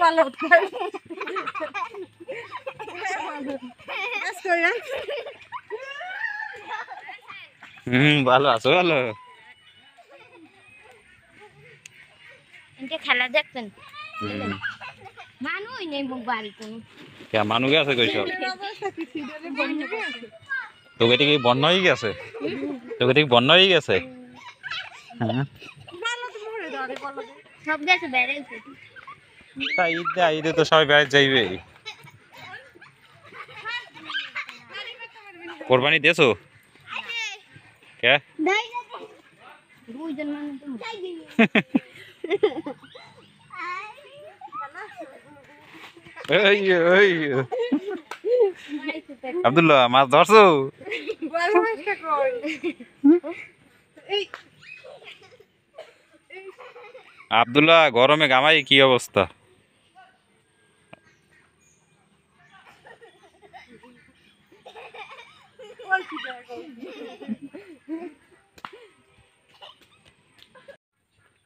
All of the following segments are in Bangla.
ভালো ভালো আছো ভালো খেলা দেখবেন মানুষ নেই বাড়ি কোন মানুষ আছে কইস তোকে কি বন্য হয়ে গেছে তোকে কি বন্য হয়ে গেছে সব গেছে বেড়েছে তাই ঈদে তো সবাই বেড়াতে যাইবে কোরবানি দিয়েছো কে আব্দুল্লাহ মাছ ধরছো আব্দুল্লাহ গরমে গামাই কি অবস্থা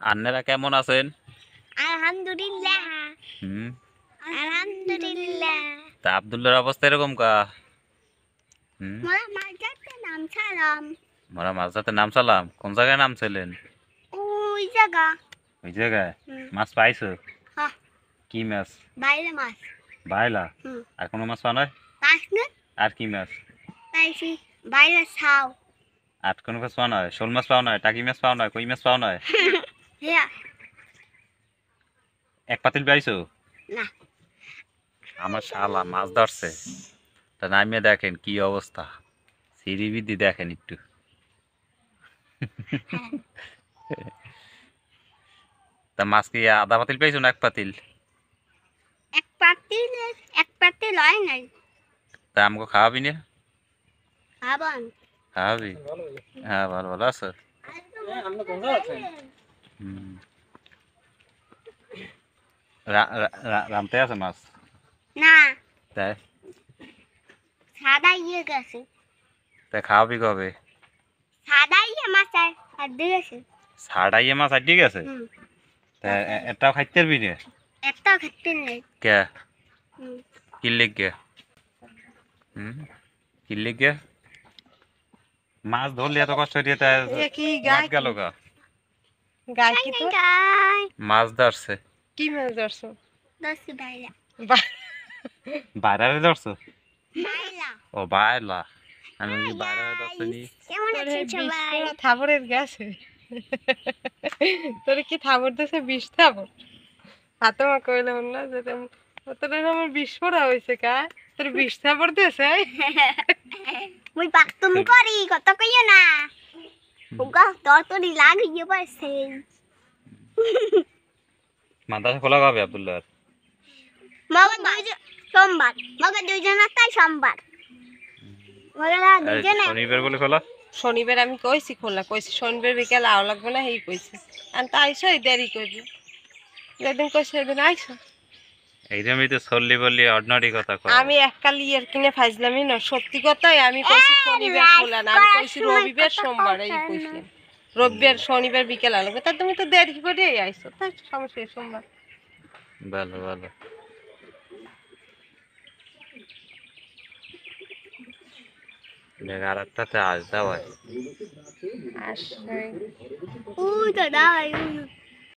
আন্নারা কেমন আছেন আলহামদুলিল্লাহ আলহামদুলিল্লাহ তা আব্দুল্লাহর অবস্থা এরকম কা মোরা মাঝাতে নাম সালাম মোরা মাছ ধরতে নাম চালাম কোন জায়গায় নাম ছিলেন ওই জায়গা ওই জায়গায় মাছ পাইছো হ্যাঁ কি মাছ বাইরে মাছ বাইলা আর কোনো মাছ পাও না পাস না আর কি মাছ পাইছি বাইরে ছাও আর কোনো মাছ পাও না শোল মাছ পাও না টাকি মাছ পাও না কই মাছ পাও না হ্যাঁ এক পাতিল পাইছো না আমার শালা মাছ ধরছে তা নামিয়ে দেখেন কি অবস্থা সিঁড়ি বিদ্ধি দেখেন একটু তা মাছ কি আধা পাতিল পাইছো না এক পাতিল এক পাতিল হয় নাই তা আমাকে খাওয়াবি না খাবান খাওয়াবি হ্যাঁ ভালো ভালো আছো রামতে আছে মাছ না তাই সাদা ইয়ে গেছে তাই খাওয়াবি কবে সাদা ইয়ে মাছ আর দিয়েছে ছাড়াইয়ে মাছ আটকে গেছে তা এটাও খাইতে পারবি না একটা খেতে নেই কে কিনলে কে কিনলে কে মাছ ধরলে এত কষ্ট দিয়ে তাই গেল গা মাছ ধরছে কি মাছ ধরছো দশ বাইলা বাইরে ধরছো বাইলা ও বাইলা আমি বাইরে ধরছি নি কেমন আছেন সবাই থাবরের গেছে তোর কি থাবর দেশে বিষ থাবর হাতমা কইলাম না যে তোর আমার বিষ পড়া হয়েছে কা তোর বিষ থাবর দেশে মুই বাথরুম করি কত কইও না ওগা তরতরি লাগিয়ে পাইছে মাদ্রাসা খোলা কবে আব্দুল্লাহ মগা দুইজন সোমবার মগা দুইজন তাই সোমবার মগা দুইজনে শনিবার বলে খোলা শনিবার আমি কইছি খোলা কইছি শনিবার বিকেল আও লাগবে না এই কইছি আর তা আইসো দেরি করবি যেদিন কইছি সেদিন আইসো এইরকমই তো চললি বললি অর্ডিনারি কথা কয় আমি এককাল ইয়ার কিনে ফাইজলামই না সত্যি কথাই আমি কইছি শনিবার খোলা না আমি কইছি রবিবার সোমবার এই কইছি রবিবার শনিবার বিকেল আলো তা তুমি তো দেরি করে আইসো তাই সমস্যা সোমবার ভালো ভালো আর একটাতে আস দাও ওই তো দাঁড়াই